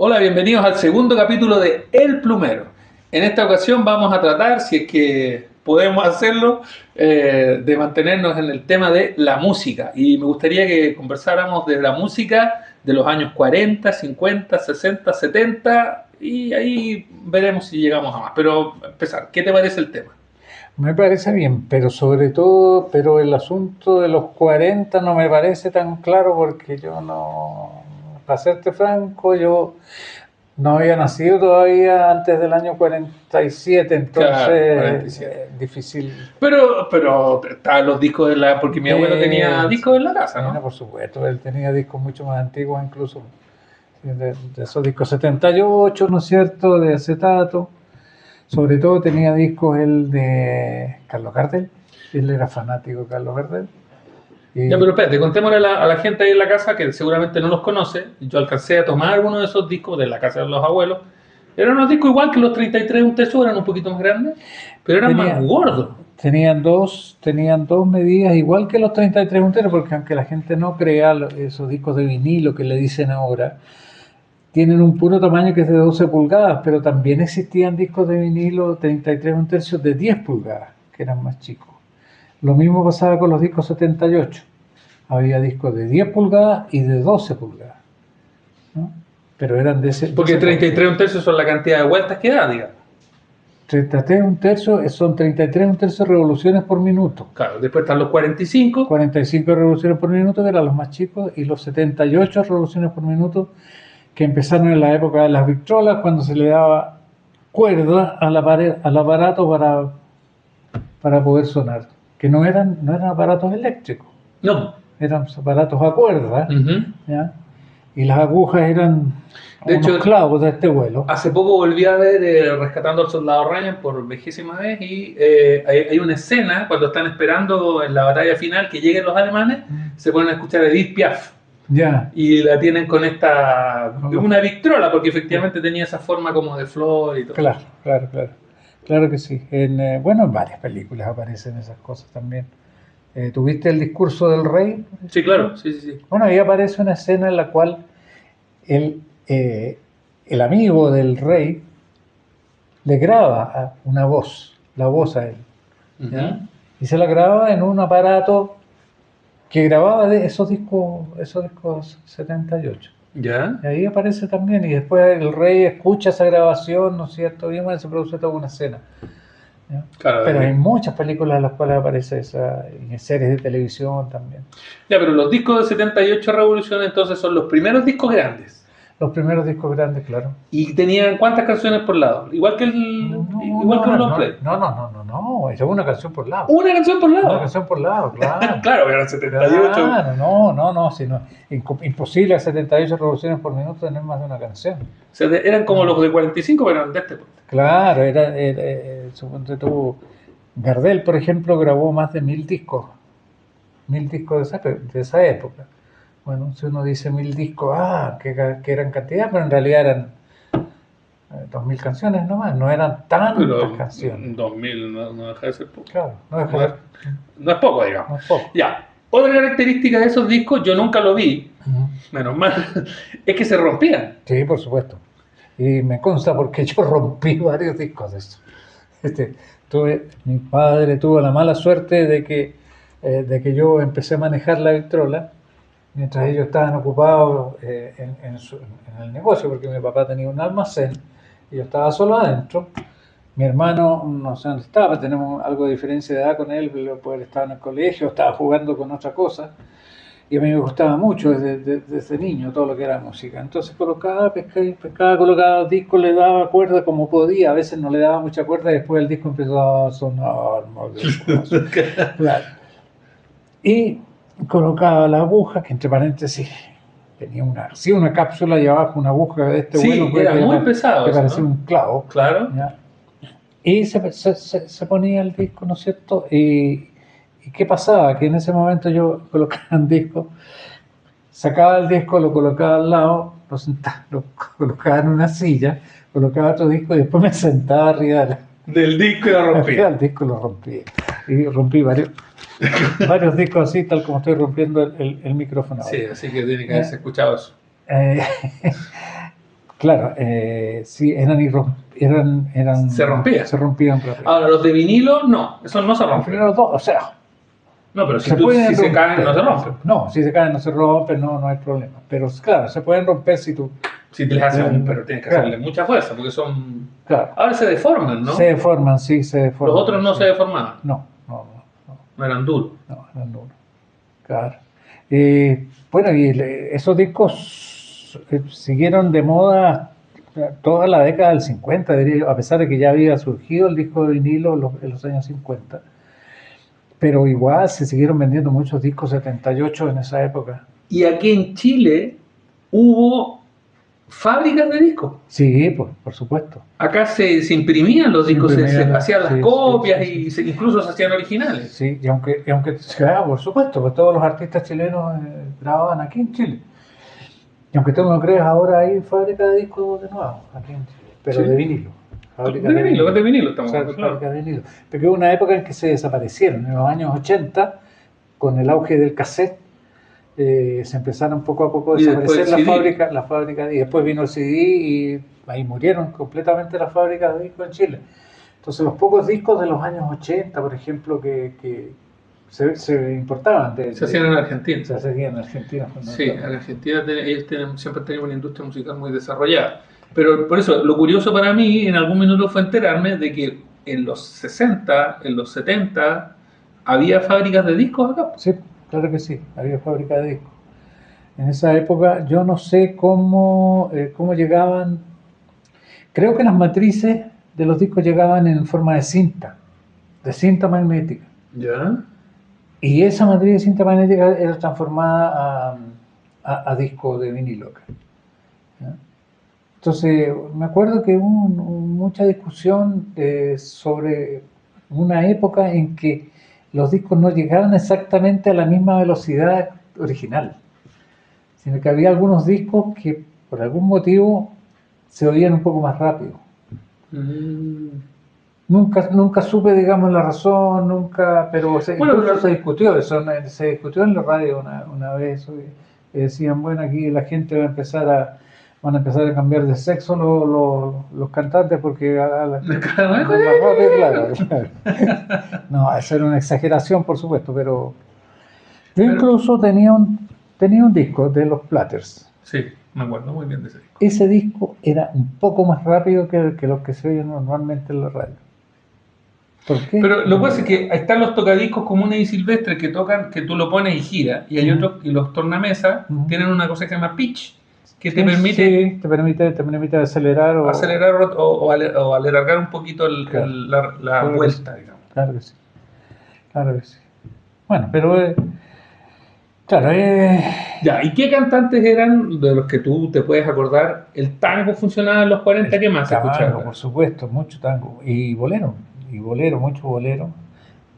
Hola, bienvenidos al segundo capítulo de El Plumero. En esta ocasión vamos a tratar, si es que podemos hacerlo, de mantenernos en el tema de la música. Y me gustaría que conversáramos de la música de los años 40, 50, 60, 70 y ahí veremos si llegamos a más. Pero empezar, ¿qué te parece el tema? Me parece bien, pero sobre todo, pero el asunto de los 40 no me parece tan claro porque yo no, para serte franco, yo no había nacido todavía antes del año 47, Claro, entonces 47. difícil. Pero estaban los discos de la... Porque mi abuelo tenía discos en la casa, Bueno, ¿no? por supuesto, él tenía discos mucho más antiguos incluso, de esos discos 78, ¿no es cierto?, de acetato. Sobre todo tenía discos él de Carlos Gardel, él era fanático de Carlos Gardel. Ya, Y pero espérate, contémosle a la gente ahí en la casa que seguramente no los conoce. Yo alcancé a tomar uno de esos discos de la casa de los abuelos. Eran unos discos igual que los 33 un tercio, eran un poquito más grandes, pero eran más tenía, gordos. tenían dos medidas, igual que los 33 enteros, porque aunque la gente no crea, esos discos de vinilo que le dicen ahora, tienen un puro tamaño que es de 12 pulgadas, pero también existían discos de vinilo 33 un tercio de 10 pulgadas, que eran más chicos. Lo mismo pasaba con los discos 78. Había discos de 10 pulgadas y de 12 pulgadas, ¿no? Pero eran de Porque ese porte. 33 un tercio son la cantidad de vueltas que da, digamos. 33 un tercio son 33 un tercio revoluciones por minuto. Claro, después están los 45. 45 revoluciones por minuto, que eran los más chicos, y los 78 revoluciones por minuto, que empezaron en la época de las Victrolas, cuando se le daba cuerda al aparato para poder sonar, que no eran aparatos eléctricos, No. eran aparatos a cuerda, ¿ya? Y las agujas eran De unos hecho, clavos de este vuelo. hace poco volví a ver Rescatando al Soldado Ryan por vigésima vez y hay una escena cuando están esperando en la batalla final que lleguen los alemanes, se ponen a escuchar Edith Piaf. Ya. Y la tienen con una Victrola, porque efectivamente tenía esa forma como de flor y todo. Claro, claro, claro. Claro que sí. Bueno, en varias películas aparecen esas cosas también. ¿Tuviste el discurso del rey? Sí, claro, sí, sí, sí. Bueno, ahí aparece una escena en la cual el, el amigo del rey le graba una voz, la voz a él, ¿ya? Y se la graba en un aparato que grababa de esos discos 78. ¿Ya? Y ahí aparece también, y después el rey escucha esa grabación, ¿no es cierto? Y bueno, se produce toda una escena, ¿ya? Claro. Pero hay muchas películas en las cuales aparece esa, y en series de televisión también. Ya, pero los discos de 78 Revolución entonces son los primeros discos grandes. Los primeros discos grandes, claro. ¿Y tenían cuántas canciones por lado? Igual que igual que un long play. No, es una canción por lado. Una canción por lado. Una canción por lado, claro. Claro, eran 78. Claro, no, sino, imposible a 78 revoluciones por minuto tener más de una canción. O sea, eran como los de 45, pero eran de este punto. Claro, suponte tú, Gardel, por ejemplo, grabó más de 1000 discos de esa época. Bueno, si uno dice 1000 discos, qué gran cantidad, pero en realidad eran 2000 canciones nomás, no eran tantas canciones. 2000 no deja de ser poco. Claro, no deja de ser. No es poco, digamos. No es poco. Ya. Otra característica de esos discos, yo nunca lo vi, menos mal, es que se rompían. Sí, por supuesto. Y me consta porque yo rompí varios discos de eso. Mi padre tuvo la mala suerte de que yo empecé a manejar la Victrola mientras ellos estaban ocupados en el negocio, porque mi papá tenía un almacén y yo estaba solo adentro. Mi hermano, no sé dónde estaba, tenemos algo de diferencia de edad con él, pero él estaba en el colegio, estaba jugando con otra cosa. Y a mí me gustaba mucho desde niño todo lo que era música. Entonces pescaba, colocaba discos, le daba cuerda como podía. A veces no le daba mucha cuerda y después el disco empezó a sonar más despacio. Claro. Y colocaba la aguja, que entre paréntesis tenía una cápsula y abajo una aguja de este vuelo. Sí, era muy pesado. Que parecía un clavo. Claro. ¿Ya? Y se ponía el disco, ¿no es cierto? ¿Y qué pasaba? Que en ese momento yo colocaba un disco, sacaba el disco, lo colocaba al lado, lo colocaba en una silla, colocaba otro disco y después me sentaba arriba del disco y lo rompía. Arriba del disco lo rompí. Y rompí varios discos así, tal como estoy rompiendo el micrófono. Sí, así que tiene que haberse escuchado eso. Claro, sí, Se rompía. se rompían rápido. Ahora, los de vinilo, no, esos no se Los rompen. primeros dos, o sea, No, pero si, se pueden si se romper. caen, no se rompen. No, si se caen no se rompen, no hay problema. Pero claro, se pueden romper si tú... Si te les haces pero tienes que hacerle mucha fuerza, porque son... Claro. Ahora se deforman, ¿no? Se deforman, sí, se deforman. Los otros no sí. se deformaban. No. No eran duros. No, eran duros. Claro. Bueno, y esos discos siguieron de moda toda la década del 50, diría yo, a pesar de que ya había surgido el disco de vinilo en los años 50. Pero igual se siguieron vendiendo muchos discos 78 en esa época. Y aquí en Chile hubo fábricas de discos. Sí, por supuesto. Acá se imprimían los discos, se hacían las copias sí. y incluso se hacían originales. Sí, y aunque claro, por supuesto, pues todos los artistas chilenos grababan aquí en Chile. Y aunque tú no lo creas, ahora hay fábrica de discos de nuevo aquí en Chile, pero Sí. de vinilo. De vinilo estamos Claro, claro. fábrica de vinilo. Porque hubo una época en que se desaparecieron, en los años 80, con el auge del cassette, se empezaron poco a poco a Y después desaparecer las fábricas, y después vino el CD y ahí murieron completamente las fábricas de discos en Chile. Entonces los pocos discos de los años 80, por ejemplo, que se importaban. Se hacían en Argentina. Se hacían en Argentina. Sí, en Argentina ellos siempre han tenido una industria musical muy desarrollada. Pero por eso, lo curioso para mí en algún minuto fue enterarme de que en los 60, en los 70, había fábricas de discos acá. Sí, claro que sí, había fábrica de discos. En esa época yo no sé cómo llegaban, creo que las matrices de los discos llegaban en forma de cinta magnética. ¿Ya? Y esa matriz de cinta magnética era transformada a disco de vinilo. ¿Ya? Entonces, me acuerdo que hubo mucha discusión sobre una época en que los discos no llegaban exactamente a la misma velocidad original, sino que había algunos discos que por algún motivo se oían un poco más rápido. Nunca supe, digamos, la razón, pero se discutió eso, se discutió en la radio una vez, y decían, bueno, aquí la gente van a empezar a cambiar de sexo los cantantes porque claro. No, eso era una exageración, por supuesto, pero yo incluso tenía un disco de los Platters. Sí, me acuerdo muy bien de ese disco. Ese disco era un poco más rápido que los que se oyen normalmente en la radio. ¿Por qué? Pero lo que pasa es que están los tocadiscos comunes y silvestres que tocan, que tú lo pones y gira, y hay otros, y los tornamesas tienen una cosa que se llama pitch, que te permite, te permite acelerar o alargar un poquito la vuelta, digamos. Claro que sí. Bueno, pero claro. Ya, ¿y qué cantantes eran de los que tú te puedes acordar? ¿El tango funcionaba en los 40? ¿Qué más se escuchaba? Por supuesto, mucho tango. Y bolero, mucho bolero.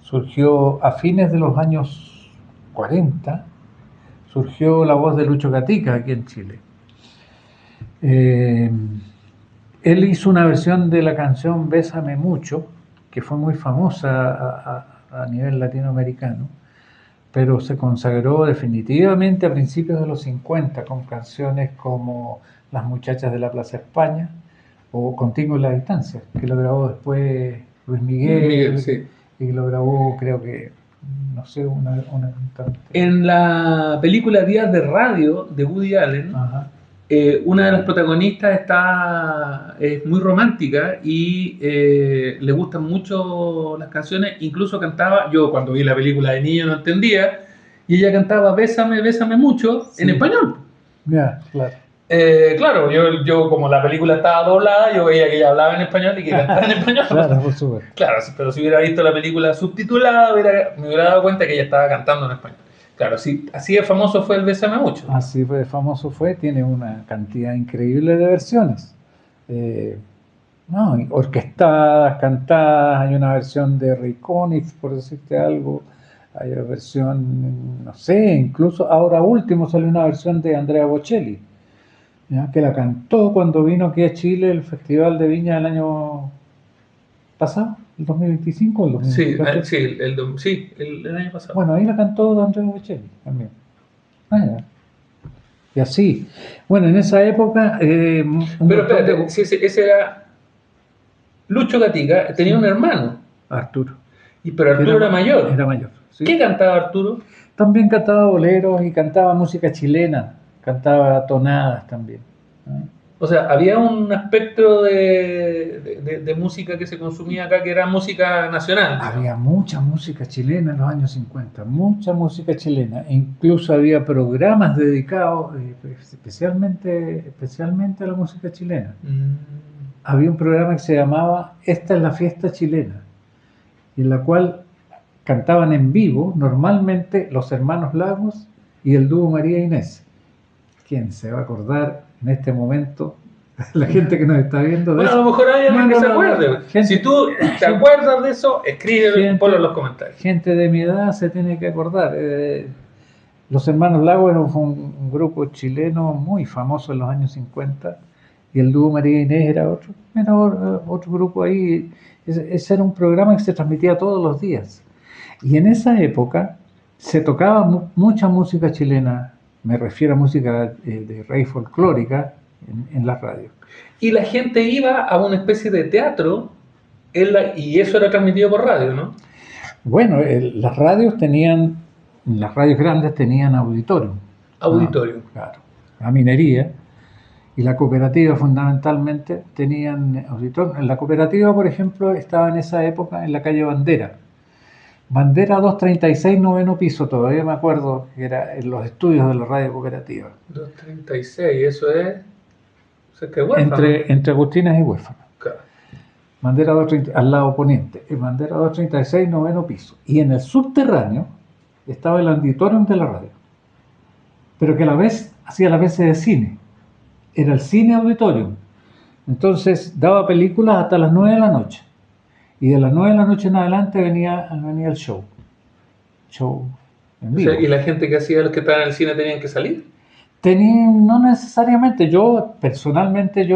Surgió a fines de los años 40, surgió la voz de Lucho Gatica aquí en Chile. Él hizo una versión de la canción Bésame Mucho, que fue muy famosa a nivel latinoamericano, pero se consagró definitivamente a principios de los 50 con canciones como Las Muchachas de la Plaza España o Contigo en la Distancia, que lo grabó después Luis Miguel, sí. Y lo grabó, creo que, no sé, una cantante. En la película Días de Radio de Woody Allen, una de las protagonistas es muy romántica y le gustan mucho las canciones, incluso cantaba, yo cuando vi la película de niño no entendía, y ella cantaba Bésame, bésame mucho, en español. Ya, claro. Claro, yo como la película estaba doblada, yo veía que ella hablaba en español y que cantaba en español. Claro, por supuesto. Claro, pero si hubiera visto la película subtitulada, me hubiera dado cuenta que ella estaba cantando en español. Claro, sí, así de famoso fue el Bésame Mucho. Así de famoso fue, tiene una cantidad increíble de versiones. Orquestadas, cantadas, hay una versión de Ray Conniff, por decirte algo, hay una versión, no sé, incluso ahora último salió una versión de Andrea Bocelli, ¿ya? Que la cantó cuando vino aquí a Chile el Festival de Viña el año pasado, el 2025 o el 2024. Sí, el año pasado. Bueno, ahí la cantó Andrea Bocelli también. Y así. Bueno, en esa época... un Pero montón de- espérate, si ese era Lucho Gatica, tenía un Sí, hermano, Arturo, pero que Arturo era mayor. era mayor. ¿Qué ¿Sí? cantaba Arturo? También cantaba boleros y cantaba música chilena, cantaba tonadas también. ¿No? O sea, había un aspecto de música que se consumía acá que era música nacional, digamos. Había mucha música chilena en los años 50, mucha música chilena. E incluso había programas dedicados especialmente a la música chilena. Había un programa que se llamaba Esta es la fiesta chilena, en la cual cantaban en vivo normalmente los hermanos Lagos y el dúo María Inés. ¿Quién se va a acordar en este momento? La gente que nos está viendo de Bueno, a eso. lo mejor hay alguien que se acuerde. Gente, Si tú te acuerdas de eso, escríbelo, ponlo en los comentarios. gente de mi edad se tiene que acordar. Los Hermanos Lagos fue un grupo chileno muy famoso en los años 50 y el dúo María Inés era otro grupo ahí. Ese era un programa que se transmitía todos los días. Y en esa época se tocaba mucha música chilena, me refiero a música de raíz folclórica en la radio. Y la gente iba a una especie de teatro y eso era transmitido por radio, ¿no? Bueno, las radios grandes tenían auditorio. Auditorio. Claro. La minería y la cooperativa fundamentalmente tenían auditorio. La cooperativa, por ejemplo, estaba en esa época en la calle Bandera. Bandera 236, noveno piso, todavía me acuerdo que era en los estudios de la radio cooperativa. 236, eso es cerca de Huérfano. Entre Agustinas y Huérfano. Claro. Bandera 230, al lado poniente. Bandera 236, noveno piso. Y en el subterráneo estaba el auditorium de la radio. Pero que a la vez hacía las veces de cine. Era el cine auditorium. Entonces daba películas hasta las 9 de la noche. Y de las 9 de la noche en adelante venía el show. Show en vivo. O sea, ¿y la gente que hacía los que estaban en el cine tenían que salir? No necesariamente. Personalmente,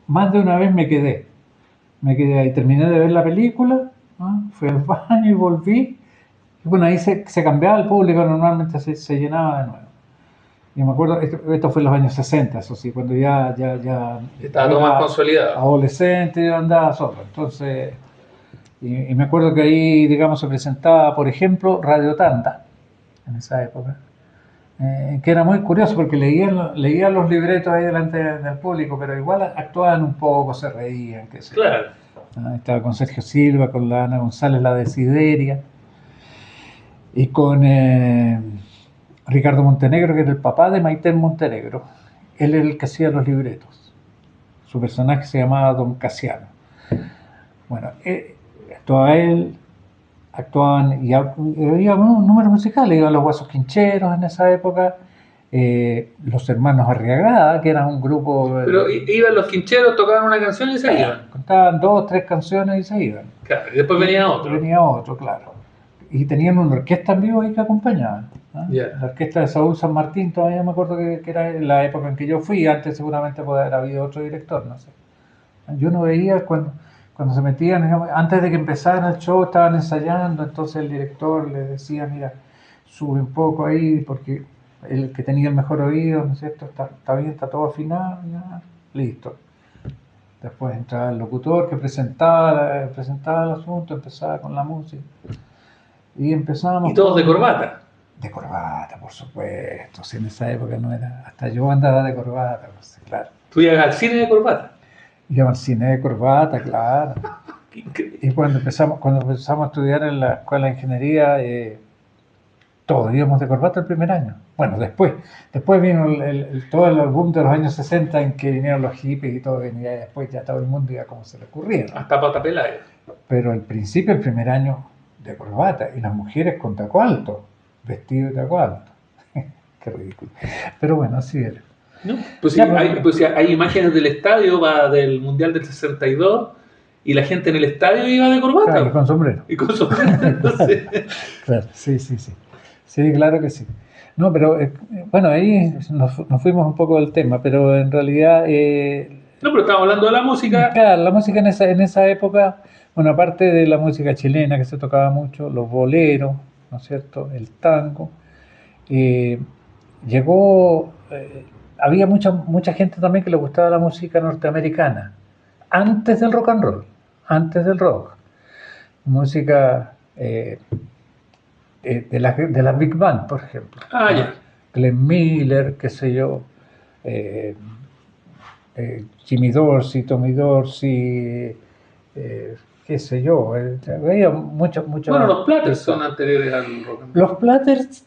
más de una vez me quedé. Me quedé ahí, terminé de ver la película, ¿no? Fui al baño y volví. Y bueno, ahí se cambiaba el público, normalmente se llenaba de nuevo. Y me acuerdo, esto fue en los años 60, eso sí, cuando ya estaba todo más consolidado. Adolescente, yo andaba solo. Entonces, y me acuerdo que ahí, digamos, se presentaba, por ejemplo, Radio Tanda, en esa época, que era muy curioso porque leían los libretos ahí delante del público, pero igual actuaban un poco, se reían, qué sé yo. Claro. Estaba con Sergio Silva, con la Ana González, la Desideria, y con Ricardo Montenegro, que era el papá de Maiten Montenegro. Él era el que hacía los libretos. Su personaje se llamaba Don Casiano. Bueno, actuaba él, actuaban, y había números musicales, iban los Guasos Quincheros en esa época, los Hermanos Arriagada, que eran un grupo... Pero iban los quincheros, tocaban una canción y se iban. Cantaban 2 o 3 canciones y se iban. Claro, y después venía otro. Venía otro, claro. Y tenían una orquesta en vivo ahí que acompañaban, ¿no? Yeah. La orquesta de Saúl San Martín, todavía me acuerdo que era en la época en que yo fui, antes seguramente puede haber habido otro director, no sé. Yo no veía cuando se metían, digamos, antes de que empezaran el show estaban ensayando, entonces el director les decía, mira, sube un poco ahí, porque el que tenía el mejor oído, ¿no es cierto? Está bien, está todo afinado, ya, listo. Después entraba el locutor que presentaba el asunto, empezaba con la música. Y empezábamos... Y todos de corbata. De corbata, por supuesto. Si en esa época no era... Hasta yo andaba de corbata, pues, claro. ¿Tú ibas al cine de corbata? Iba al cine de corbata, claro. Y cuando empezamos a estudiar en la escuela de ingeniería, todos íbamos de corbata el primer año. Bueno, después vino todo el boom de los años 60 en que vinieron los hippies y todo, venía después ya todo el mundo iba como se le ocurría. Hasta pata pelada. Pero al principio, el primer año, de corbata, y las mujeres con taco alto, vestido de taco alto. Qué ridículo. Pero bueno, así era. ¿No? Pues sí, hay imágenes del estadio del Mundial del 62 y la gente en el estadio iba de corbata. Claro, y con sombrero. Y con sombrero. Entonces... Claro, sí. Sí, claro que sí. No, pero bueno, ahí nos fuimos un poco del tema, pero en realidad... no, pero estamos hablando de la música. Claro, la música en esa época, bueno, aparte de la música chilena que se tocaba mucho, los boleros, ¿no es cierto?, el tango, llegó, había mucha gente también que le gustaba la música norteamericana, antes del rock and roll, antes del rock. Música de la Big Band, por ejemplo. Ah, ya. Glenn Miller, qué sé yo, Jimmy Dorsey, Tommy Dorsey, qué sé yo. Había mucho. Bueno, los Platters son anteriores al rock and roll. Los Platters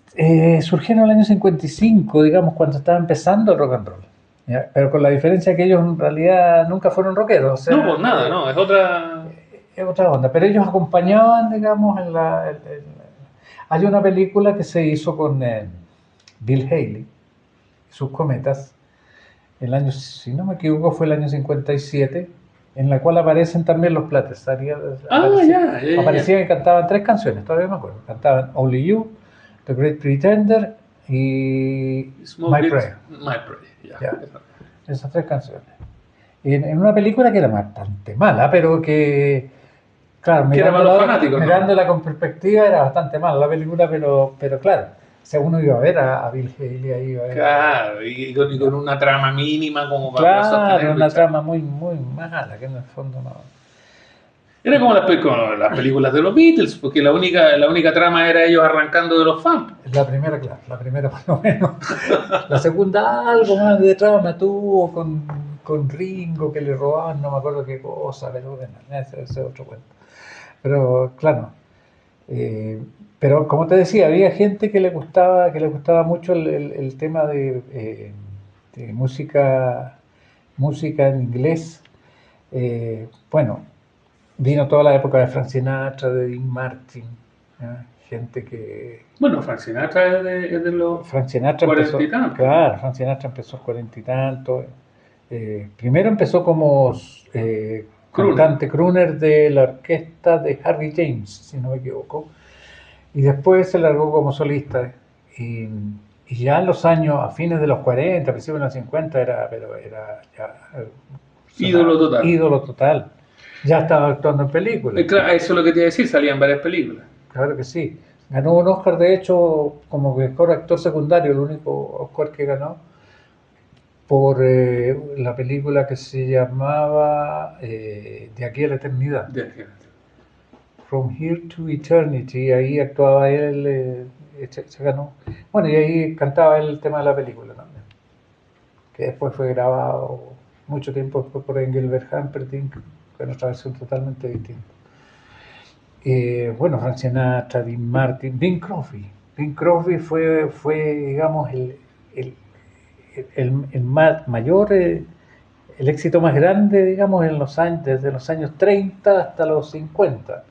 surgieron en el año 55, digamos, cuando estaba empezando el rock and roll. ¿Ya? Pero con la diferencia que ellos en realidad nunca fueron rockeros. O sea, No, pues nada, no, es otra onda. Pero ellos acompañaban, digamos, hay una película que se hizo con Bill Haley, sus cometas, el año, si no me equivoco, fue el año 57, en la cual aparecen también los Platters. Aparecían y cantaban 3 canciones, todavía me acuerdo. Cantaban Only You, The Great Pretender y My Prayer. Ya, esas 3 canciones. En una película que era bastante mala, pero que, claro, mirándola con perspectiva era bastante mala la película, pero claro, si uno iba a ver a Bill Haley ahí. Claro, y con una trama mínima como para sostenerlo. Claro, una trama muy mala, que en el fondo no. Era como las películas de los Beatles, porque la única trama era ellos arrancando de los fans. La primera, claro, la primera por lo menos. La segunda algo más de trama tuvo con Ringo, que le robaban, no me acuerdo qué cosa, pero bueno, ese es otro cuento. Pero claro, pero como te decía, había gente que le gustaba mucho el tema de música en inglés. Bueno, vino toda la época de Frank Sinatra, de Dean Martin, ¿ya? Gente que... Bueno, Frank Sinatra es de los Frank Sinatra 40 y tantos. Claro, Frank Sinatra empezó a los 40 y tantos. Primero empezó como cantante crooner de la orquesta de Harry James, si no me equivoco. Y después se largó como solista. Y ya en los años, a fines de los 40, principios de los 50, era ya, ídolo total. Ya estaba actuando en películas. Claro, eso es lo que te iba a decir, salían varias películas. Claro que sí. Ganó un Oscar, de hecho, como mejor actor secundario, el único Oscar que ganó, por la película que se llamaba De aquí a la eternidad. From Here to Eternity. Ahí actuaba él, se ganó. Bueno, y ahí cantaba él el tema de la película también, que después fue grabado mucho tiempo después por Engelbert Humperdinck, con otra versión totalmente distinta. Bueno, Frank Sinatra, Dean Martin, Bing Crosby. Bing Crosby fue digamos, el mayor, el éxito más grande, digamos, desde los años 30 hasta los 50.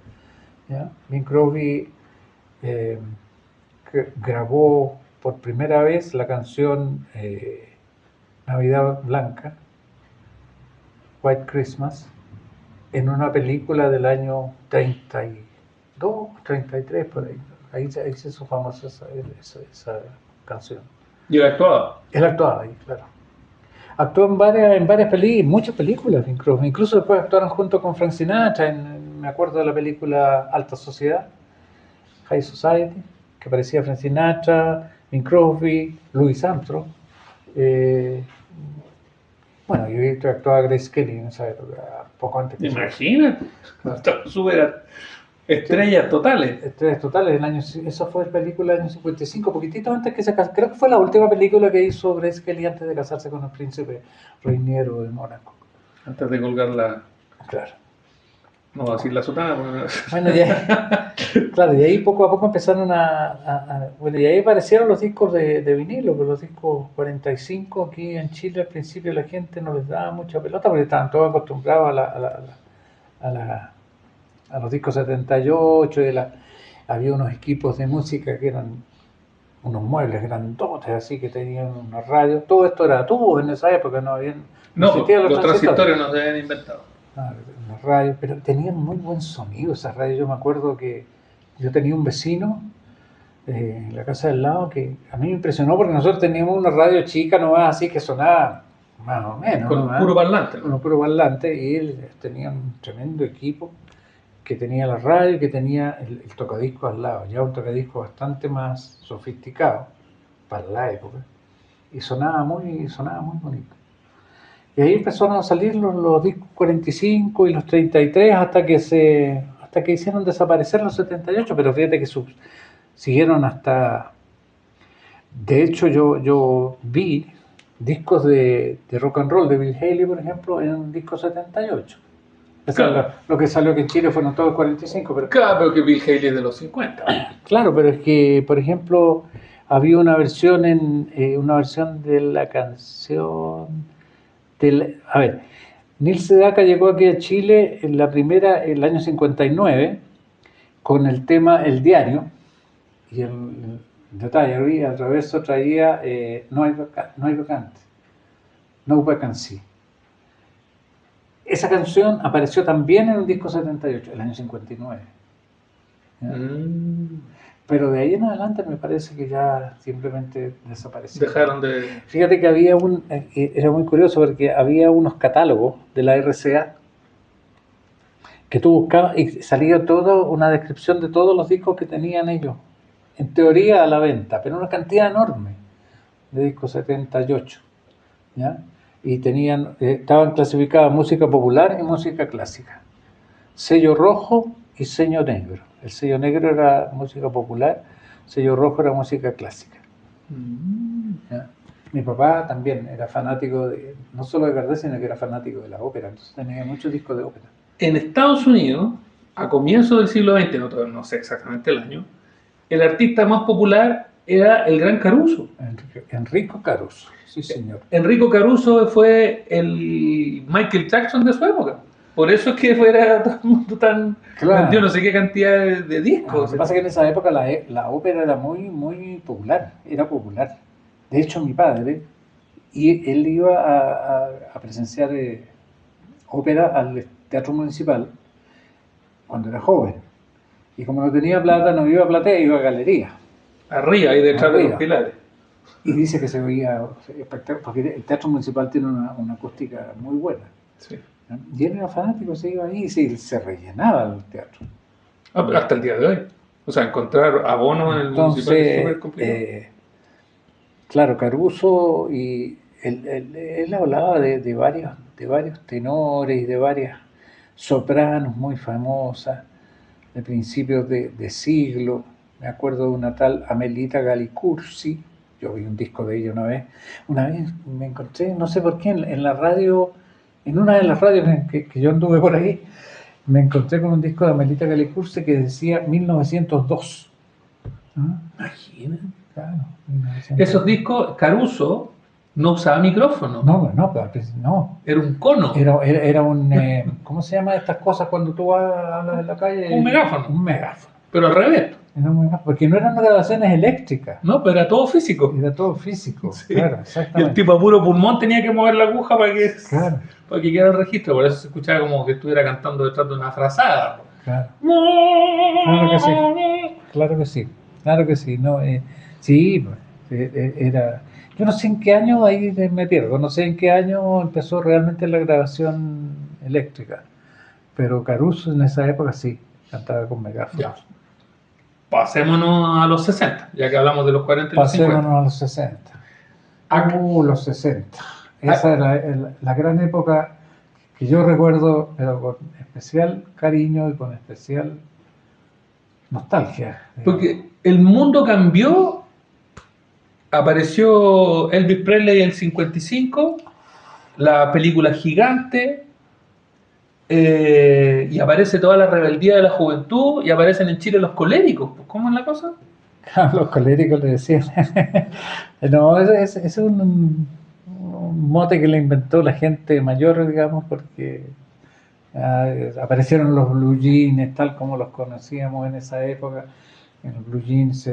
¿Ya? Bing Crosby grabó por primera vez la canción Navidad Blanca, White Christmas, en una película del año 32, 33, por ahí. Ahí se hizo famosa esa canción. ¿Y él actuaba? Él actuaba ahí, claro. Actuó en varias películas, muchas películas, incluso después actuaron junto con Frank Sinatra, me acuerdo de la película Alta Sociedad, High Society, que aparecía Frank Sinatra, Bing Crosby, Louis Armstrong. Bueno, yo actuaba Grace Kelly en esa época, poco antes que... Imagínate, súper estrellas totales. Estrellas totales, eso fue la película del año 55, poquitito antes que se casara. Creo que fue la última película que hizo Grace Kelly antes de casarse con el príncipe Reiniero de Mónaco. Antes de colgarla. Claro. No voy a decir la sotana. Bueno, ya. Claro, y ahí poco a poco empezaron bueno, y ahí aparecieron los discos de vinilo, los discos 45 aquí en Chile. Al principio la gente no les daba mucha pelota porque estaban todos acostumbrados a los discos 78, había unos equipos de música que eran unos muebles grandotes, así que tenían una radio. Todo esto era tubo en esa época, no habían... No, los transistores no se habían inventado. Las radios, pero tenían muy buen sonido esas radios. Yo me acuerdo que yo tenía un vecino en la casa del lado que a mí me impresionó porque nosotros teníamos una radio chica nomás, así que sonaba más o menos. Con puro parlante. Con puro parlante, y él tenía un tremendo equipo que tenía la radio y que tenía el tocadiscos al lado, ya un tocadiscos bastante más sofisticado para la época. y sonaba muy bonito. Y ahí empezaron a salir los discos 45 y los 33 hasta que hicieron desaparecer los 78, pero fíjate que siguieron hasta... De hecho, yo vi discos de rock and roll de Bill Haley, por ejemplo, en un disco 78. Claro. Lo que salió aquí en Chile fueron todos 45, pero... Claro, pero que Bill Haley es de los 50. Claro, pero es que, por ejemplo, había una versión de la canción a ver, Neil Sedaka llegó aquí a Chile en la primera, el año 59, con el tema El Diario, y el detalle, al reverso traía no hay vacante, No Vacancy. Esa canción apareció también en un disco 78, el año 59. Pero de ahí en adelante me parece que ya simplemente desapareció. Dejaron de... Fíjate que era muy curioso porque había unos catálogos de la RCA que tú buscabas y salía toda una descripción de todos los discos que tenían ellos, en teoría a la venta, pero una cantidad enorme de discos 78, ¿ya? Y estaban clasificadas música popular y música clásica, sello rojo y sello negro. El sello negro era música popular, sello rojo era música clásica. ¿Ya? Mi papá también era fanático no solo de Gardel, sino que era fanático de la ópera, entonces tenía muchos discos de ópera. En Estados Unidos, a comienzos del siglo XX, no sé exactamente el año, el artista más popular era el Gran Caruso. Enrico Caruso, sí señor. Enrico Caruso fue el Michael Jackson de su época. Por eso es que fuera todo el mundo tan... Claro. Yo no sé qué cantidad de discos. Lo que pasa es que en esa época la ópera era muy popular, era popular. De hecho, mi padre, y él iba a presenciar ópera al Teatro Municipal cuando era joven. Y como no tenía plata, no iba a platea, iba a galería. Arriba, ahí detrás de los pilares. Y dice que se veía espectacular, porque el Teatro Municipal tiene una acústica muy buena. Sí. Y él era fanático, se iba ahí y se rellenaba el teatro. Hasta el día de hoy. O sea, encontrar abonos en el municipal es súper complicado. Claro, Caruso, y él hablaba de varios tenores y de varias sopranos muy famosas de principios de siglo. Me acuerdo de una tal Amelita Galicursi. Yo vi un disco de ella una vez. Una vez me encontré, no sé por qué, en la radio, en una de las radios que yo anduve por ahí, me encontré con un disco de Amelita Galicursi que decía 1902. Imagínate. Claro, esos discos, Caruso no usaba micrófono. No. Era un cono. Era un... ¿cómo se llama estas cosas cuando tú hablas en la calle? Un megáfono. Un megáfono. Pero al revés. Porque no eran grabaciones eléctricas. No, pero era todo físico. Era todo físico, sí. Claro, exactamente. Y el tipo a puro pulmón tenía que mover la aguja para que quedara el registro. Por eso se escuchaba como que estuviera cantando detrás de una frazada. Claro. Claro que sí. No, sí, era... Yo no sé en qué año, ahí me pierdo, no sé en qué año empezó realmente la grabación eléctrica. Pero Caruso en esa época sí, cantaba con megáfonos. Pasémonos a los 60, ya que hablamos de los 40 y los 50. Pasémonos a los 60. Los 60. Esa era la gran época que yo recuerdo, pero con especial cariño y con especial nostalgia. Porque el mundo cambió, apareció Elvis Presley en el 55, la película Gigante, y aparece toda la rebeldía de la juventud, y aparecen en Chile los coléricos. ¿Cómo es la cosa? Los coléricos le decían. No, es un mote que le inventó la gente mayor, digamos, porque aparecieron los blue jeans tal como los conocíamos en esa época. En los blue jeans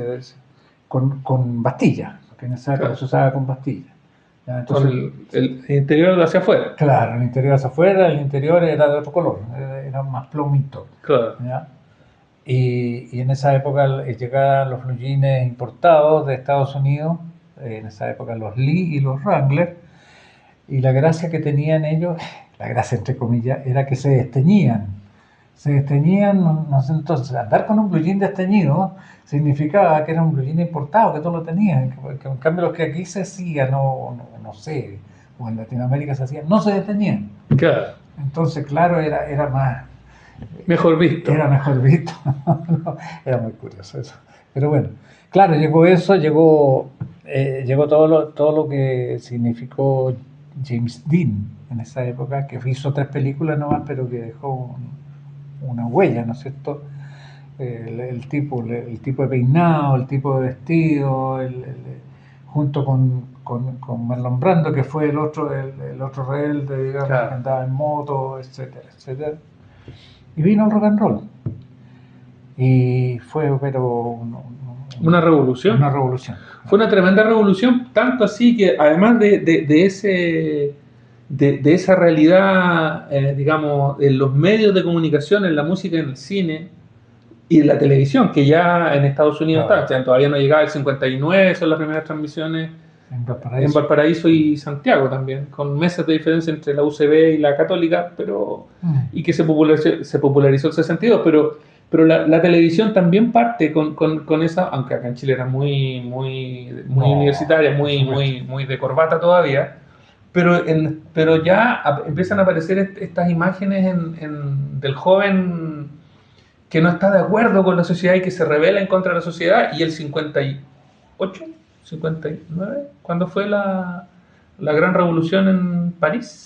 con bastilla, porque en esa época se usaba con bastilla. Entonces, con el interior de hacia afuera. Claro, el interior hacia afuera, el interior era de otro color, era más plomito. Claro. ¿Ya? Y en esa época llegaban los blue jeans importados de Estados Unidos, en esa época los Lee y los Wrangler, y la gracia que tenían ellos, la gracia entre comillas, era que se desteñían. se desteñían, no sé, entonces andar con un blue jean desteñido significaba que era un blue jean importado, que tú lo tenías, que en cambio los que aquí se hacían, no sé, o en Latinoamérica se hacían, no se desteñían. Claro. Entonces, claro, era más... Mejor visto. Era mejor visto. Era muy curioso eso. Pero bueno, claro, llegó eso, llegó todo lo que significó James Dean en esa época, que hizo 3 películas nomás, pero que dejó una huella, ¿no es cierto? El tipo de peinado, el tipo de vestido, junto con Marlon Brando, que fue el otro rebelde, digamos, Claro. que andaba en moto, etcétera, etcétera. Y vino el rock and roll. Y fue, pero... Una revolución. Una revolución. Fue una tremenda revolución, tanto así que además de esa realidad, digamos, en los medios de comunicación, en la música, en el cine y en la televisión, que ya en Estados Unidos Claro. está, todavía no llegaba el 59, son las primeras transmisiones en Valparaíso y Santiago también, con meses de diferencia entre la UCB y la Católica, pero y que se popularizó el 62, pero la televisión también parte con esa, aunque acá en Chile era muy universitaria, muy de corbata todavía, pero ya empiezan a aparecer estas imágenes del joven que no está de acuerdo con la sociedad y que se rebela en contra de la sociedad, y el 58, 59, ¿cuándo fue la gran revolución en París?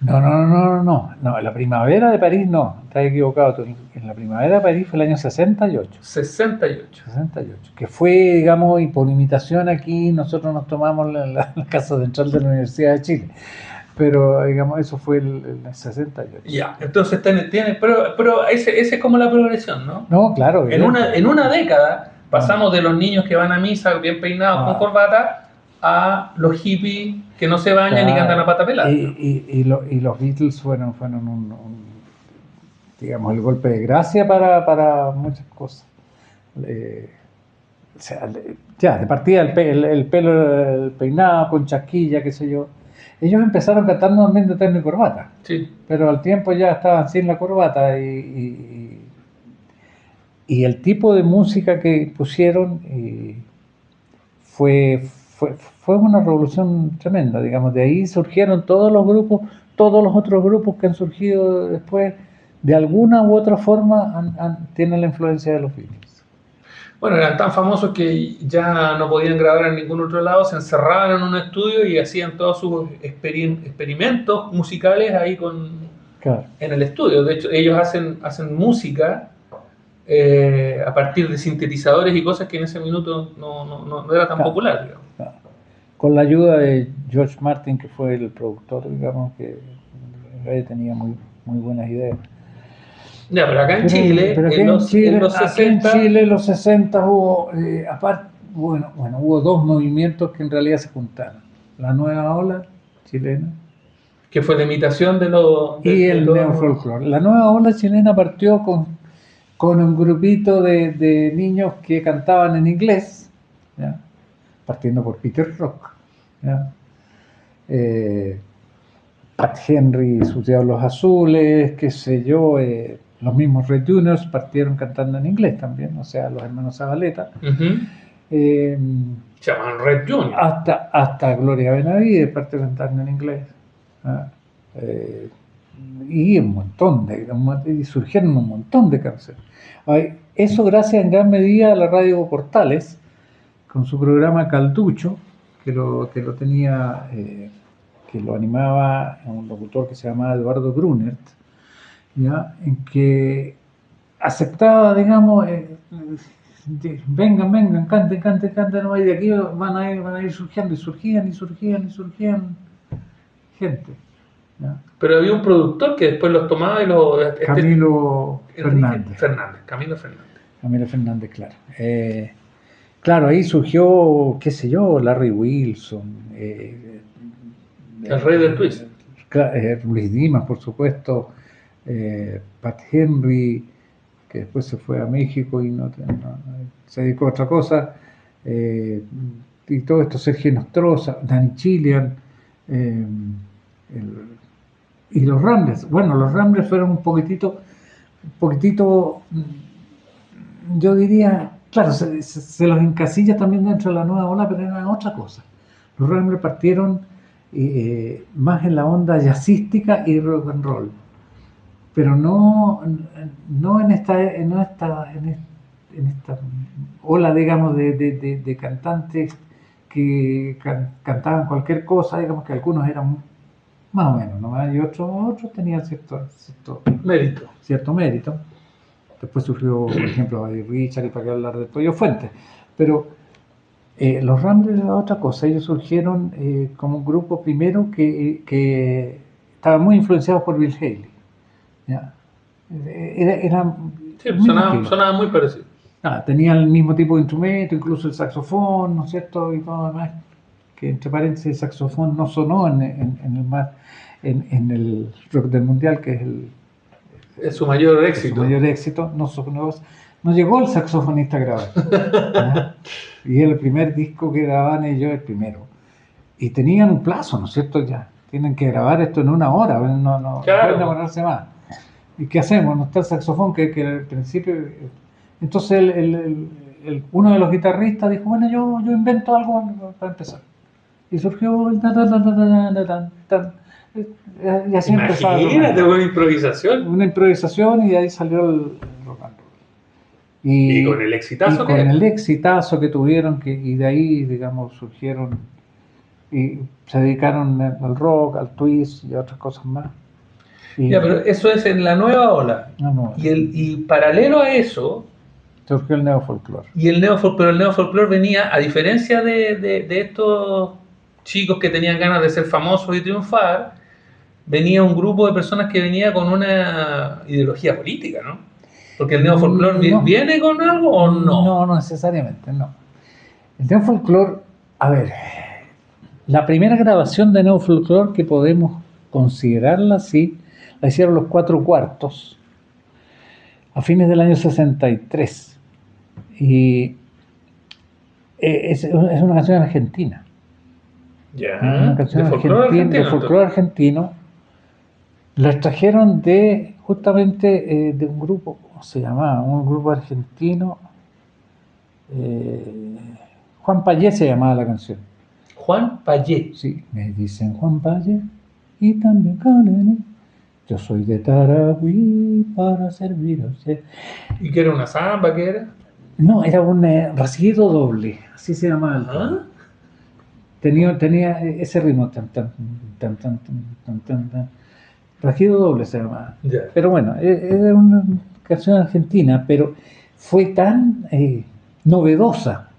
No, la primavera de París no, estás equivocado tú. En la primavera de París fue el año 68. 68. Que fue, digamos, y por imitación aquí nosotros nos tomamos la casa central de la Universidad de Chile. Pero, digamos, eso fue el 68. Ya, entonces pero ese es como la progresión, ¿no? No, claro. En una década pasamos de los niños que van a misa bien peinados con corbata a los hippies que no se bañan y que andan a pata pelada. Y los Beatles fueron digamos, el golpe de gracia para muchas cosas. O sea, ya, de partida el pelo, el peinado con chasquilla, qué sé yo. Ellos empezaron cantando también de terno y corbata. Sí. Pero al tiempo ya estaban sin la corbata y el tipo de música que pusieron fue una revolución tremenda, digamos. De ahí surgieron todos los otros grupos que han surgido después, de alguna u otra forma tienen la influencia de los Beatles. Bueno, eran tan famosos que ya no podían grabar en ningún otro lado, se encerraban en un estudio y hacían todos sus experimentos musicales ahí Claro. En el estudio. De hecho, ellos hacen música a partir de sintetizadores y cosas que en ese minuto no era tan popular, digamos. Claro. Con la ayuda de George Martin, que fue el productor, digamos, que tenía muy buenas ideas. Ya, pero acá en Chile, en los 60 hubo, aparte, hubo 2 movimientos que en realidad se juntaron. La nueva ola chilena. Que fue de imitación y el neofolclore. La nueva ola chilena partió con un grupito de niños que cantaban en inglés, ¿ya? Partiendo por Peter Rock, ¿ya? Pat Henry y sus Diablos Azules, qué sé yo, los mismos Red Juniors partieron cantando en inglés también, o sea, los hermanos Zabaleta. Se llaman Red Juniors. Hasta Gloria Benavides partió cantando en inglés. Y surgieron un montón de canciones. Eso gracias en gran medida a la radio Portales, con su programa Calducho, que lo tenía, que lo animaba un locutor que se llamaba Eduardo Grunert, ¿ya? En que aceptaba, digamos, vengan, canten, no, y de aquí van a ir surgiendo, y surgían gente, ¿ya? Pero había un productor que después los tomaba y Camilo Fernández, claro. Claro, ahí surgió, qué sé yo, Larry Wilson, el rey del twist, Luis Dimas, por supuesto, Pat Henry, que después se fue a México y se dedicó a otra cosa, y todo esto, Sergio Nostroza, Danny Chilean, y los Ramblers. Bueno, los Ramblers fueron un poquitito un poquitito, yo diría, claro, se los encasilla también dentro de la nueva ola, pero era otra cosa. Los Ramblers partieron más en la onda jazzística y rock and roll, pero no en esta ola, digamos, de cantantes que cantaban cualquier cosa, digamos que algunos eran más o menos, ¿no? Y otros tenían cierto mérito. Después surgió, por ejemplo, Richard, y para qué hablar de Pollo Fuentes. Pero los Ramblers era otra cosa. Ellos surgieron como un grupo primero que estaba muy influenciado por Bill Haley. ¿Ya? Era Sí, sonaba muy parecido. Tenía el mismo tipo de instrumento, incluso el saxofón, ¿no es cierto? Y todo lo demás. Que entre paréntesis, el saxofón no sonó en el Rock del Mundial, que es su mayor éxito. Su mayor éxito. No llegó el saxofonista a grabar. Y el primer disco que grababan ellos, el primero. Y tenían un plazo, ¿no es cierto? Ya tienen que grabar esto en 1 hora, no pueden demorarse más. ¿Y qué hacemos? No está el saxofón, que al principio... Entonces uno de los guitarristas dijo, bueno, yo invento algo para empezar. Y surgió el y así empezó. Imagínate, una improvisación. Una improvisación, y de ahí salió el rock and roll. Y con el exitazo que... con el exitazo que tuvieron, y de ahí, digamos, surgieron y se dedicaron al rock, al twist y a otras cosas más. Pero eso es en la nueva ola. Y paralelo a eso surgió el neofolclore. Pero el neofolclore venía, a diferencia de estos chicos que tenían ganas de ser famosos y triunfar, venía un grupo de personas que venía con una ideología política, ¿no? Porque el neofolclore viene con algo, ¿o no? No necesariamente, no. El neofolclore, a ver, la primera grabación de neofolclore que podemos considerarla así, la hicieron los Cuatro Cuartos a fines del año 63. Y es una canción argentina. Una canción de folclore argentino. La extrajeron justamente de un grupo, ¿cómo se llamaba? Un grupo argentino. Juan Payé se llamaba la canción. Juan Payé. Sí, me dicen Juan Payé y también Canení. Yo soy de Taragüí para serviros. ¿Y qué era una samba? ¿Qué era? No, era un rasguido doble, así se llamaba el tema. Tenía ese ritmo, tan, rasguido doble se llamaba. Yeah. Pero bueno, era una canción argentina, pero fue tan novedosa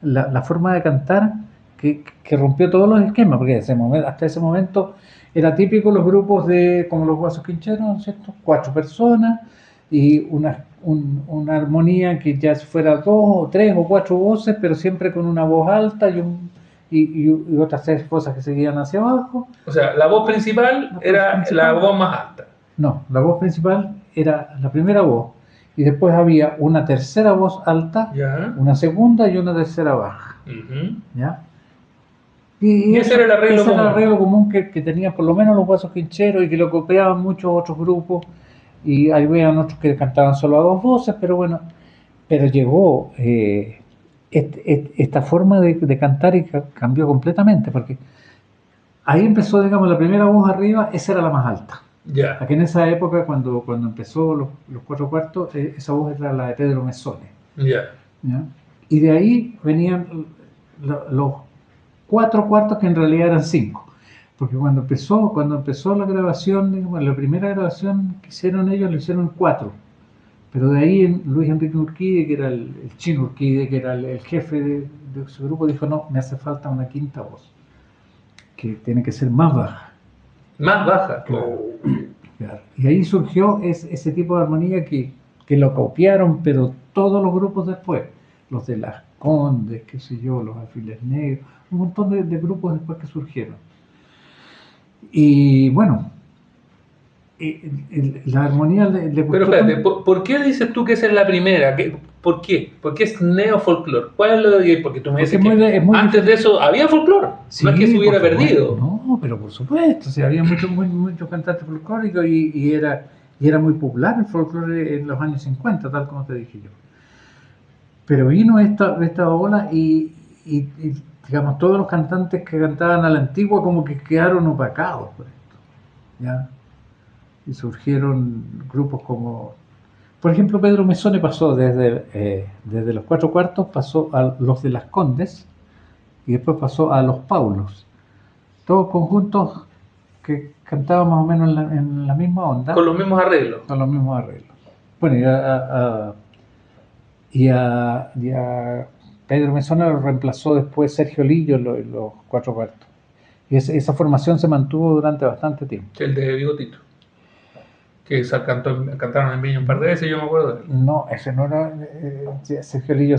la forma de cantar que rompió todos los esquemas, porque hasta ese momento era típico los grupos como los Guasos Quincheros, ¿no es cierto? 4 personas y una armonía que ya fuera 2 o 3 o 4 voces, pero siempre con una voz alta y otras 3 cosas que seguían hacia abajo. O sea, la voz principal era la voz más alta. No, la voz principal era la primera voz, y después había una tercera voz alta, una segunda y una tercera baja. ¿Ya? Y ese era el arreglo común que tenían por lo menos los Guasos Quincheros, y que lo copiaban muchos otros grupos, y ahí veían otros que cantaban solo a 2 voces, pero bueno, llegó esta forma de cantar y cambió completamente, porque ahí empezó, digamos, la primera voz arriba, esa era la más alta. Aquí en esa época, cuando empezó los Cuatro Cuartos, esa voz era la de Pedro Mezzone. ¿Ya? Y de ahí venían los 4 cuartos, que en realidad eran 5. Porque cuando empezó la grabación, digamos, la primera grabación que hicieron ellos, lo hicieron 4. Pero de ahí Luis Enrique Urquide, que era el Chino Urquide, que era el jefe de su grupo, dijo, no, me hace falta una quinta voz, que tiene que ser más baja. Más baja. Claro. Y ahí surgió ese tipo de armonía que lo copiaron, pero todos los grupos después, los de Las Condes, qué sé yo, los Alfiles Negros, un montón de grupos después que surgieron. Y bueno, la armonía le gustó. Pero espérate, ¿por qué dices tú que esa es la primera? ¿Por qué? ¿Por qué es neofolclore? ¿Cuál es lo de...? Porque tú me dices que antes de eso había folclore, sí, no es que se hubiera perdido. No, pero por supuesto, había muchos cantantes folclóricos, y y era muy popular el folclore en los años 50, tal como te dije yo. Pero vino esta ola y, digamos, todos los cantantes que cantaban a la antigua como que quedaron opacados por esto, ¿ya? Y surgieron grupos como, por ejemplo, Pedro Mesone pasó desde los Cuatro Cuartos, pasó a los de Las Condes y después pasó a los Paulos, todos conjuntos que cantaban más o menos en la misma onda, Con los mismos arreglos. con los mismos arreglos. Bueno, y a Pedro Mesona lo reemplazó después Sergio Lillo en los Cuatro Cuartos. Y esa formación se mantuvo durante bastante tiempo. El de Bigotito. Que cantaron en Viña un par de veces, yo me acuerdo de él. No, ese no era. Sergio Lillo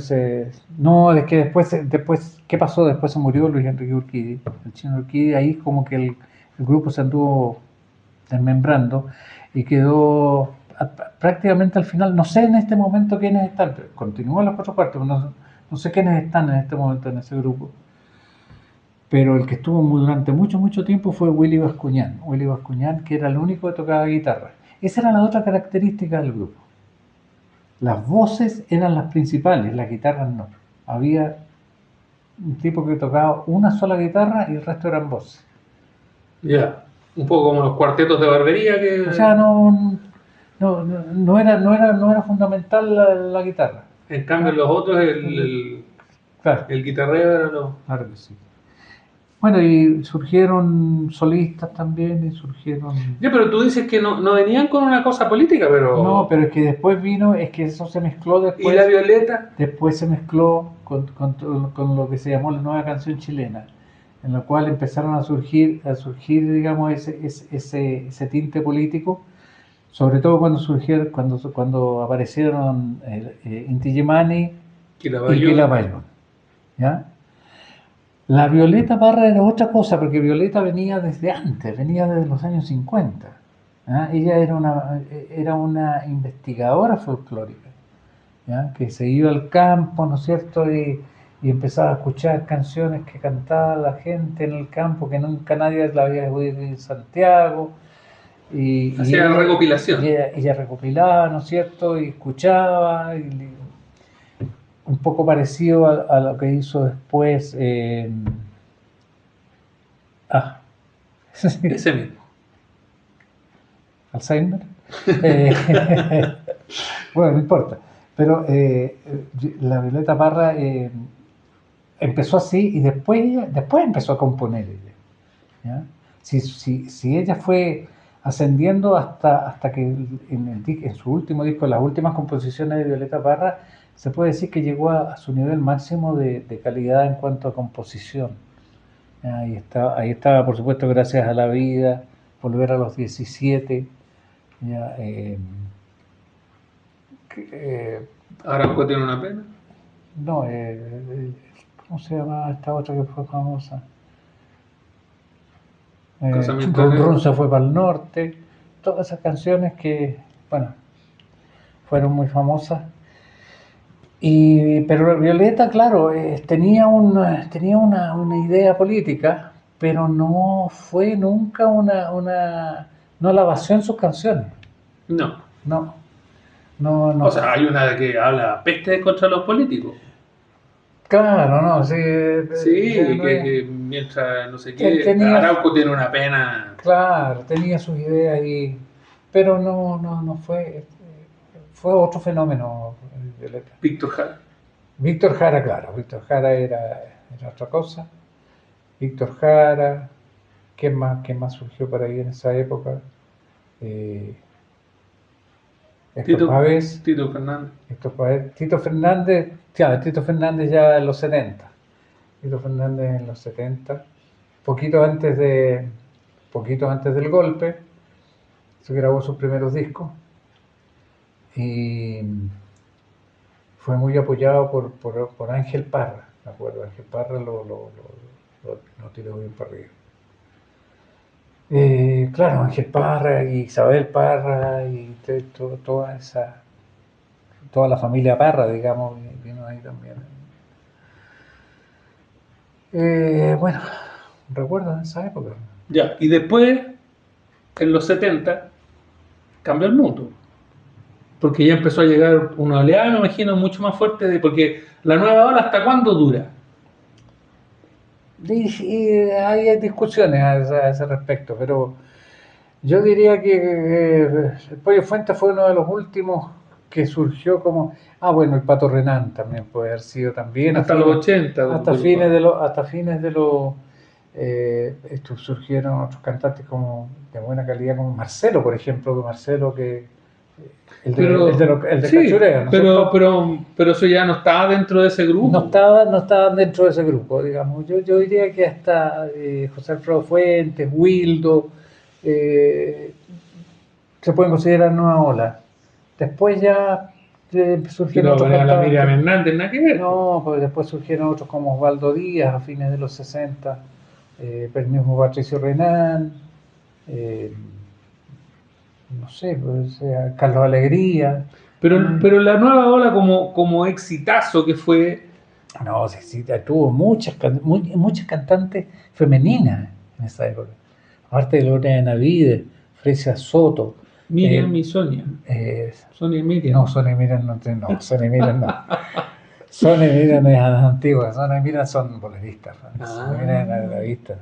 No, es que después, ¿qué pasó? Después se murió Luis Enrique Urquidi, el Chino Urquidi. Ahí como que el grupo se anduvo desmembrando y quedó prácticamente al final. No sé en este momento quiénes están, pero continúan los Cuatro Cuartos. No sé quiénes están en este momento en ese grupo. Pero el que estuvo durante mucho tiempo fue Willy Bascuñán. Willy Bascuñán, que era el único que tocaba guitarra. Esa era la otra característica del grupo. Las voces eran las principales, las guitarras no. Había un tipo que tocaba una sola guitarra y el resto eran voces. Ya, un poco como los cuartetos de barbería que... O sea, no era fundamental la guitarra. En cambio los otros, Claro, el guitarrero era lo... claro que sí. Bueno, y surgieron solistas también, y surgieron... Ya, pero tú dices que no venían con una cosa política, pero... No, pero es que después es que eso se mezcló después. ¿Y la Violeta? Después se mezcló con lo que se llamó la nueva canción chilena, en la cual empezaron a surgir digamos, ese tinte político, sobre todo cuando aparecieron Inti Illimani y Quilapayún, ¿ya? La Violeta Parra era otra cosa, porque Violeta venía desde antes, venía desde los años 50. ¿Ya? Ella era una investigadora folclórica, ¿ya? Que se iba al campo, ¿no es cierto? Y empezaba a escuchar canciones que cantaba la gente en el campo, que nunca nadie la había oído en Santiago. Hacía recopilación. Ella recopilaba, ¿no es cierto? Y escuchaba, un poco parecido a lo que hizo después... Ese mismo. Alzheimer. Bueno, no importa. Pero la Violeta Parra empezó así y después empezó a componer ella, ¿ya? Si ella fue ascendiendo hasta que en su último disco, las últimas composiciones de Violeta Parra, se puede decir que llegó a su nivel máximo de calidad en cuanto a composición. Ahí estaba, por supuesto, Gracias a la Vida, Volver a los 17. Ya, Arauco tiene una pena. no, ¿cómo se llama esta otra que fue famosa? Run se fue para el norte. Todas esas canciones que, bueno, fueron muy famosas. Pero Violeta, claro, tenía una idea política, pero no fue nunca no la basó en sus canciones. No. No. O sea, hay una que habla peste contra los políticos. Claro, no, sí. Sí, que mientras no sé qué, Arauco tiene una pena. Claro, tenía sus ideas pero no fue otro fenómeno, Violeta. Víctor Jara. Víctor Jara, claro, Víctor Jara era otra cosa. Víctor Jara, ¿qué más surgió por ahí en esa época? Tito Fernández. Tito Fernández, claro, Tito Fernández ya en los 70. Tito Fernández en los 70, poquito antes del golpe, se grabó sus primeros discos y fue muy apoyado por Ángel Parra, me acuerdo. Ángel Parra lo tiró bien para arriba. Claro, Ángel Parra y Isabel Parra y toda la familia Parra, digamos, vino ahí también. Bueno, ¿recuerdas esa época? Ya, y después, en los 70, cambió el mundo. Porque ya empezó a llegar una oleada, me imagino, mucho más fuerte, porque la nueva ola, ¿hasta cuándo dura? Y hay discusiones a ese respecto, pero yo diría que el Pollo Fuente fue uno de los últimos que surgió como... Ah, bueno, el Pato Renán también puede haber sido también. Hasta los 80. Hasta fines de los... estos surgieron otros cantantes como de buena calidad, como Marcelo, por ejemplo, el de sí, Cachurea, ¿no es cierto? pero eso ya no estaba dentro de ese grupo. No estaban dentro de ese grupo, digamos. Yo diría que hasta José Alfredo Fuentes, Wildo, se pueden considerar nueva ola. Después ya surgieron otros la cantantes. Miriam Hernández, nada que ver. No, pues después surgieron otros como Osvaldo Díaz a fines de los 60, el mismo Patricio Renán, no sé, pues, Carlos Alegría. Pero la nueva ola como exitazo que fue... No, sí, tuvo muchas cantantes femeninas en esa época. Aparte de Lorena Navide, Fresia Soto. Miriam y Sonia. Sonia y Miriam. No, Sonia y Miriam no. Sonia y Miriam no. Sonia y Miriam es antigua. Sonia y Miriam son boleristas. Sonia y Miriam era vista.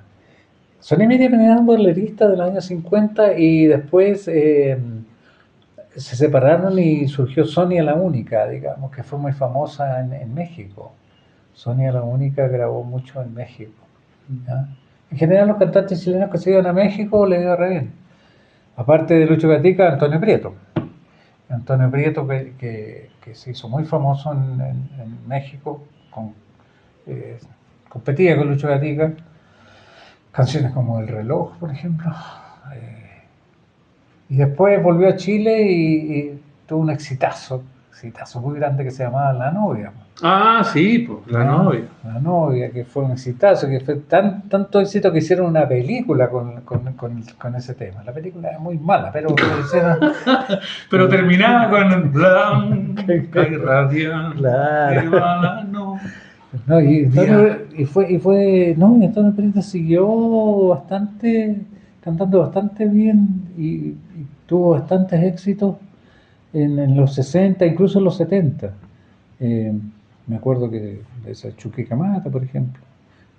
Sonia y Miriam eran boleristas de los años 50 y después se separaron y surgió Sonia la Única, digamos, que fue muy famosa en México. Sonia la Única grabó mucho en México. ¿Ya? En general los cantantes chilenos que se iban a México les iba re bien. Aparte de Lucho Gatica, Antonio Prieto. Antonio Prieto que se hizo muy famoso en México, competía con Lucho Gatica. Canciones como El Reloj, por ejemplo. Y después volvió a Chile y tuvo un exitazo muy grande que se llamaba La Novia. Ah, sí, pues, La Novia. La Novia, que fue un exitazo, que fue tanto éxito que hicieron una película con ese tema. La película era muy mala, pero hicieron... pero terminaba con blanca y radiante. Claro. No, y Antonio Prieto siguió cantando bastante bien y tuvo bastantes éxitos en los 60, incluso en los 70. Me acuerdo que de esa Chuquicamata, por ejemplo.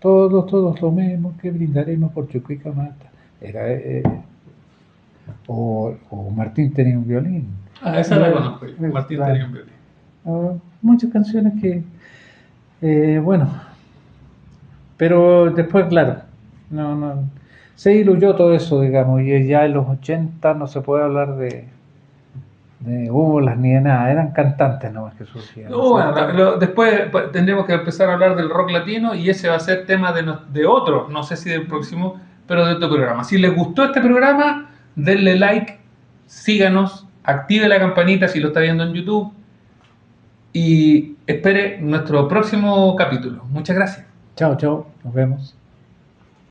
Todos lo mismo que brindaremos por Chuquicamata. O Martín tenía un violín. Ah, esa la conozco. Martín tenía un violín. Muchas canciones que... bueno, pero después, claro, no se diluyó todo eso, digamos, y ya en los 80 no se puede hablar de olas ni de nada, eran cantantes nomás que surgían. Bueno, después tendremos que empezar a hablar del rock latino y ese va a ser tema de otro, no sé si del próximo, pero de otro programa. Si les gustó este programa, denle like, síganos, active la campanita si lo está viendo en YouTube y espere nuestro próximo capítulo. Muchas gracias. Chao, nos vemos.